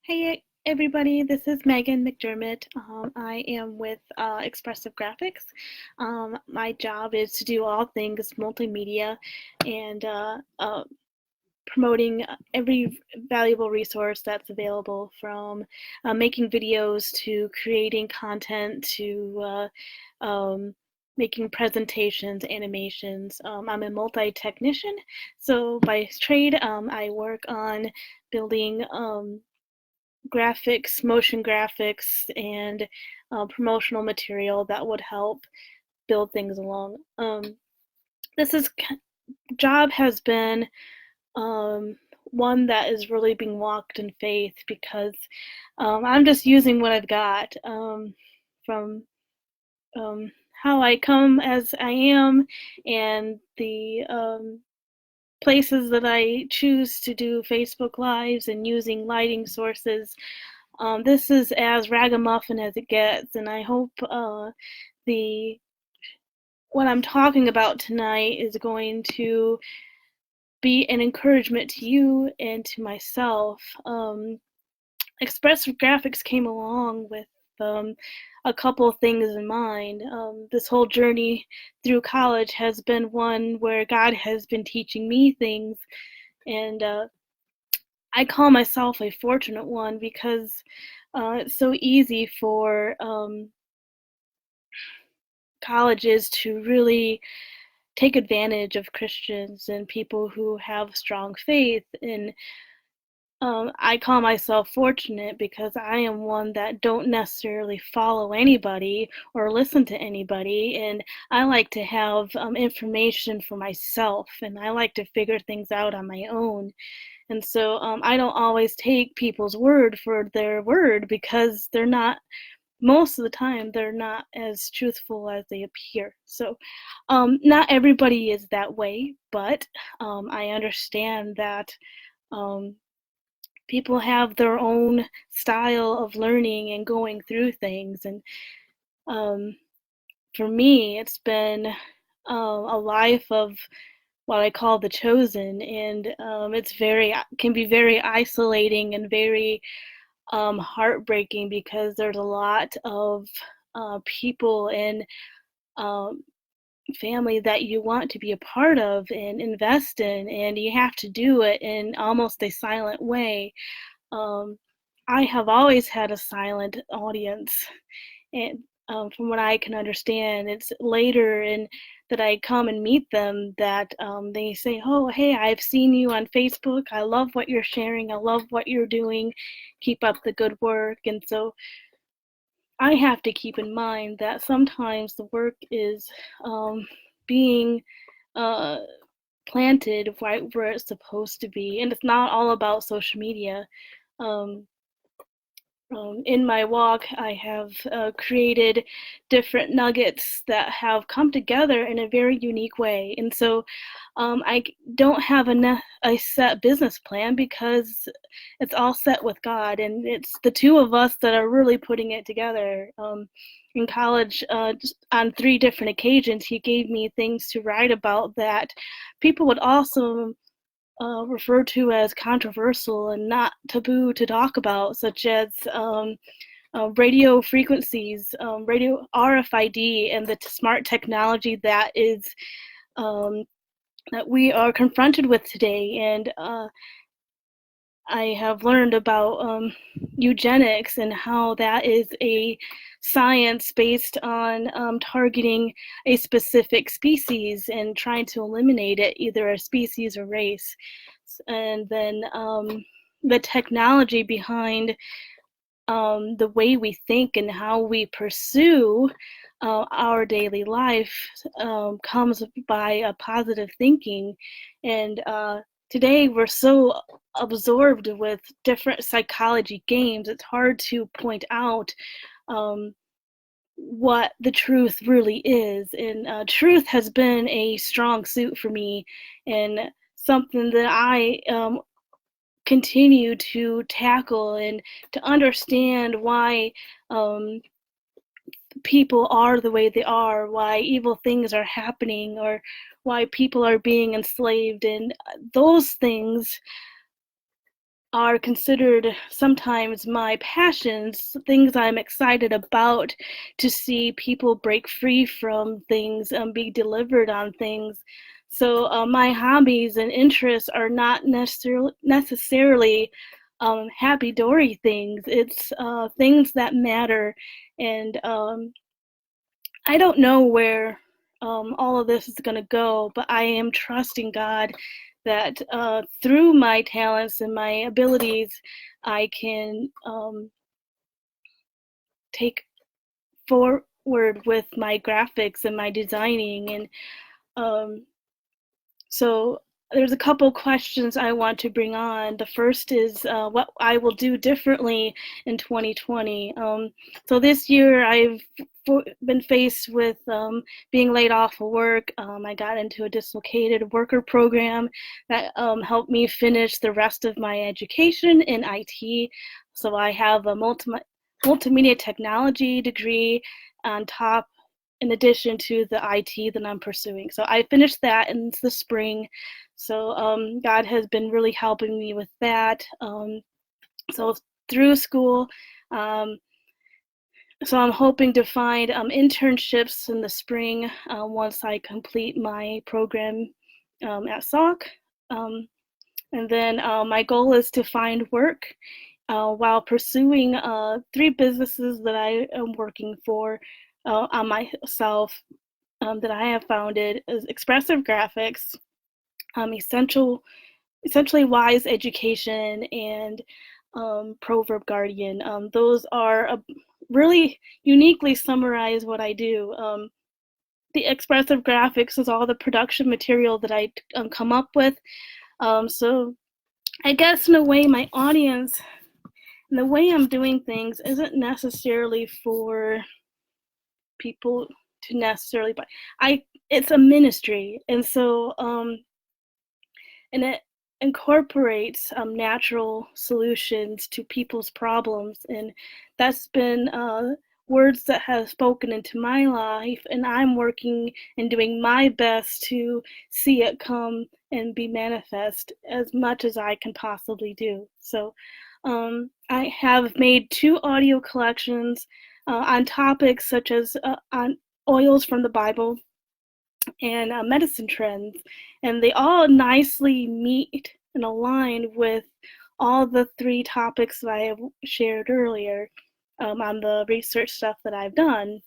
Hey everybody, this is Megan McDermott. I am with Expressive Graphics. My job is to do all things multimedia and promoting every valuable resource that's available, from making videos to creating content to making presentations, animations. I'm a multi-technician, so by trade I work on building graphics, motion graphics, and promotional material that would help build things along. This is job has been one that is really being walked in faith, because I'm just using what I've got from how I come as I am, and the places that I choose to do Facebook Lives and using lighting sources. This is as ragamuffin as it gets, and I hope the what I'm talking about tonight is going to be an encouragement to you and to myself. Expressive Graphics came along with a couple of things in mind. This whole journey through college has been one where God has been teaching me things, and I call myself a fortunate one, because it's so easy for colleges to really take advantage of Christians and people who have strong faith. And I call myself fortunate because I am one that don't necessarily follow anybody or listen to anybody, and I like to have information for myself, and I like to figure things out on my own. And so I don't always take people's word for their word, because they're not, most of the time, they're not as truthful as they appear. So not everybody is that way, but I understand that people have their own style of learning and going through things. And for me, it's been a life of what I call the chosen, and can be very isolating and very heartbreaking, because there's a lot of people and um, family that you want to be a part of and invest in, and you have to do it in almost a silent way. Um, I have always had a silent audience, and from what I can understand, it's later in that I come and meet them that they say, "Oh, hey, I've seen you on Facebook. I love what you're sharing. I love what you're doing. Keep up the good work." And so I have to keep in mind that sometimes the work is being uh, planted right where it's supposed to be, and it's not all about social media. Um, in my walk, I have created different nuggets that have come together in a very unique way. And so I don't have a set business plan, because it's all set with God, and it's the two of us that are really putting it together. In college, on 3 different occasions, he gave me things to write about that people would also referred to as controversial and not taboo to talk about, such as radio frequencies, radio RFID, and the smart technology that is that we are confronted with today. And I have learned about eugenics, and how that is a science based on targeting a specific species and trying to eliminate it, either a species or race. And then the technology behind the way we think and how we pursue our daily life comes by a positive thinking. And today we're so absorbed with different psychology games, it's hard to point out what the truth really is. And truth has been a strong suit for me, and something that I continue to tackle, and to understand why people are the way they are, why evil things are happening, or why people are being enslaved. And those things are considered sometimes my passions, things I'm excited about, to see people break free from things and be delivered on things. So my hobbies and interests are not necessarily happy dory things. It's things that matter, and I don't know where all of this is going to go, but I am trusting God that through my talents and my abilities, I can take forward with my graphics and my designing. And so there's a couple questions I want to bring on. The first is what I will do differently in 2020. So this year I've been faced with being laid off of work. I got into a dislocated worker program that helped me finish the rest of my education in IT. So I have a multimedia technology degree on top, in addition to the IT that I'm pursuing. So I finished that in the spring. So God has been really helping me with that. So through school, so I'm hoping to find internships in the spring once I complete my program at SOC. And then my goal is to find work while pursuing 3 businesses that I am working for on myself, that I have founded, is Expressive Graphics, essentially Wise Education, and ProVerb Guardian. Those are really uniquely summarize what I do. The Expressive Graphics is all the production material that I come up with. So I guess in a way, my audience and the way I'm doing things isn't necessarily for people to necessarily buy. It's a ministry, and so and it incorporates natural solutions to people's problems, and that's been words that have spoken into my life, and I'm working and doing my best to see it come and be manifest as much as I can possibly do. So I have made 2 audio collections on topics such as on oils from the Bible and medicine trends, and they all nicely meet and align with all the 3 topics that I have shared earlier on the research stuff that I've done.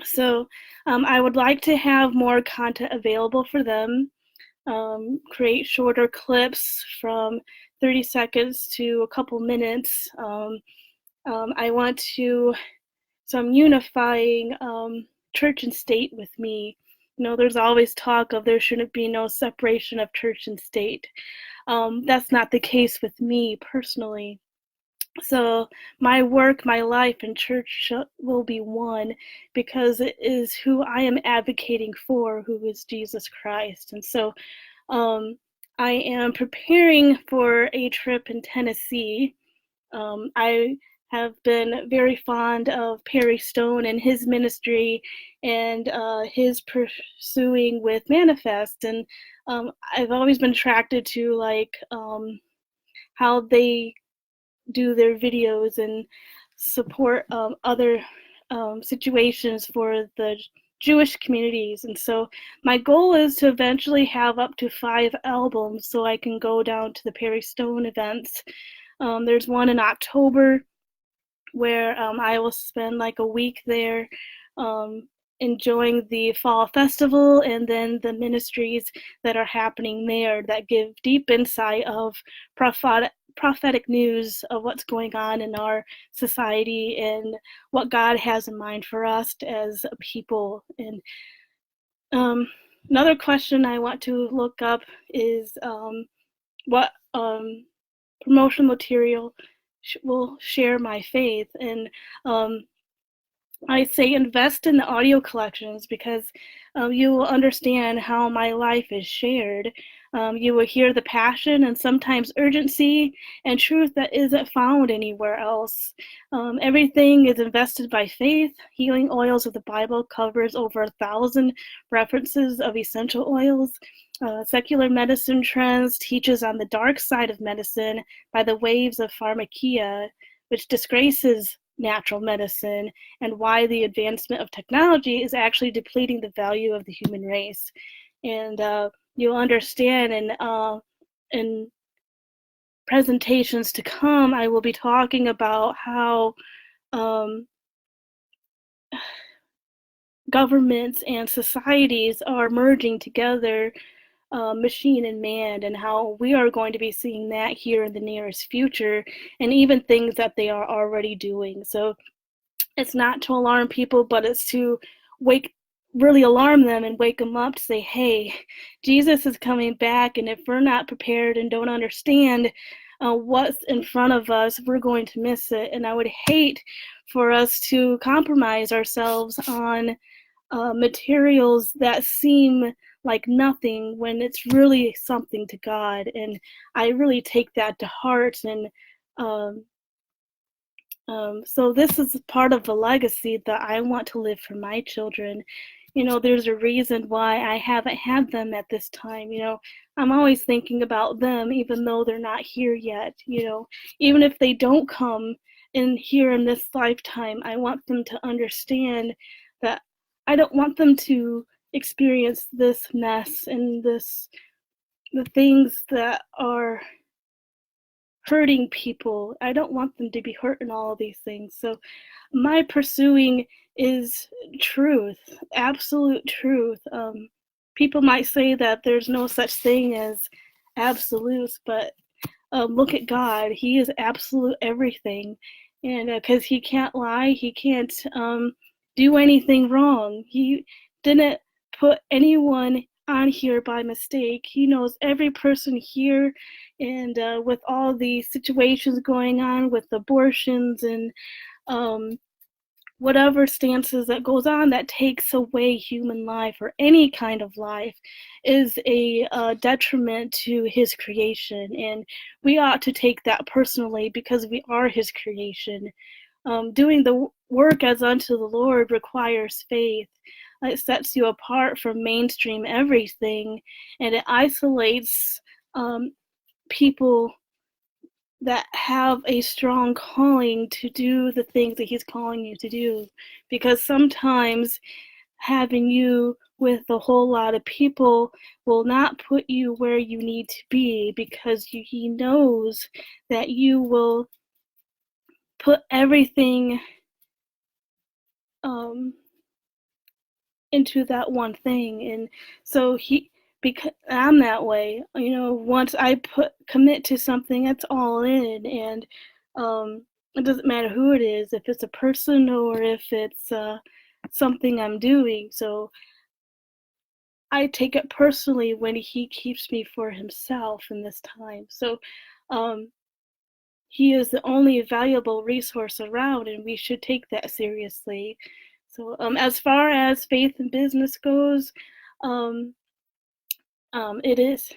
So I would like to have more content available for them, create shorter clips from 30 seconds to a couple minutes. I want to, so I'm unifying church and state with me. You know, there's always talk of there shouldn't be no separation of church and state. That's not the case with me personally. So my work, my life, and church will be one, because it is who I am advocating for, who is Jesus Christ. And so I am preparing for a trip in Tennessee. I have been very fond of Perry Stone and his ministry and his pursuing with Manifest. And I've always been attracted to like how they do their videos and support other situations for the Jewish communities. And so my goal is to eventually have up to 5 albums so I can go down to the Perry Stone events. There's one in October where I will spend like a week there enjoying the fall festival, and then the ministries that are happening there that give deep insight of prophetic news of what's going on in our society and what God has in mind for us as a people. And another question I want to look up is what promotional material will share my faith. And I say invest in the audio collections, because you will understand how my life is shared. You will hear the passion and sometimes urgency and truth that isn't found anywhere else. Everything is invested by faith. Healing Oils of the Bible covers over 1,000 references of essential oils. Secular medicine trends teaches on the dark side of medicine by the waves of pharmakeia, which disgraces natural medicine, and why the advancement of technology is actually depleting the value of the human race. And you'll understand in presentations to come, I will be talking about how um, governments and societies are merging together, machine and man, and how we are going to be seeing that here in the nearest future, and even things that they are already doing. So it's not to alarm people, but it's to really alarm them and wake them up to say, hey, Jesus is coming back, and if we're not prepared and don't understand what's in front of us, we're going to miss it. And I would hate for us to compromise ourselves on materials that seem like nothing when it's really something to God. And I really take that to heart. And um, so this is part of the legacy that I want to live for my children. You know, there's a reason why I haven't had them at this time. You know, I'm always thinking about them, even though they're not here yet. You know, even if they don't come in here in this lifetime, I want them to understand that I don't want them to experience this mess and the things that are hurting people. I don't want them to be hurt in all of these things. So my pursuing is truth, absolute truth. People might say that there's no such thing as absolutes, but look at God. He is absolute everything. And because he can't lie, he can't do anything wrong. He didn't put anyone on here by mistake. He knows every person here. And with all the situations going on with abortions and um, whatever stances that goes on that takes away human life or any kind of life is a detriment to his creation, and we ought to take that personally because we are his creation. Doing the work as unto the Lord requires faith. It sets you apart from mainstream everything, and it isolates people that have a strong calling to do the things that he's calling you to do. Because sometimes having you with a whole lot of people will not put you where you need to be, because he knows that you will put everything um, into that one thing. And so because I'm that way, you know, once I commit to something, it's all in. And it doesn't matter who it is, if it's a person or if it's something I'm doing. So I take it personally when he keeps me for himself in this time. So um, he is the only valuable resource around, and we should take that seriously. So as far as faith and business goes, um, it is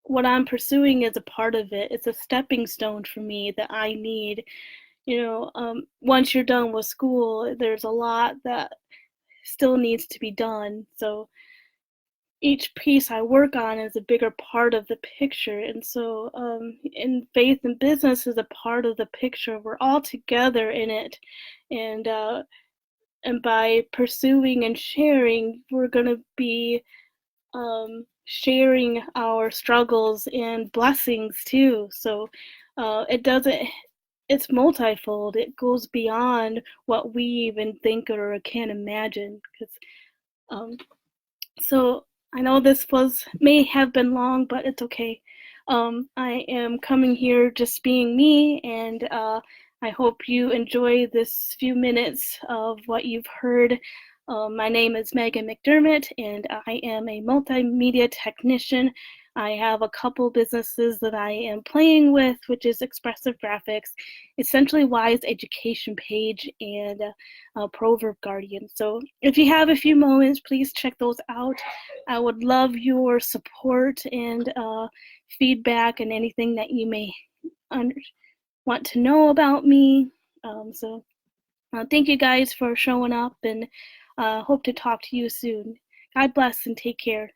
what I'm pursuing is a part of it. It's a stepping stone for me that I need. You know, once you're done with school, there's a lot that still needs to be done. So each piece I work on is a bigger part of the picture. And so in faith and business is a part of the picture. We're all together in it. And by pursuing and sharing, we're going to be sharing our struggles and blessings too. So it's multifold. It goes beyond what we even think or can imagine. Because so I know this may have been long, but it's okay. I am coming here just being me, and I hope you enjoy this few minutes of what you've heard. My name is Megan McDermott, and I am a multimedia technician. I have a couple businesses that I am playing with, which is Expressive Graphics, Essentially Wise Education Page, and ProVerb Guardian. So if you have a few moments, please check those out. I would love your support and feedback and anything that you may want to know about me. Thank you guys for showing up, and hope to talk to you soon. God bless and take care.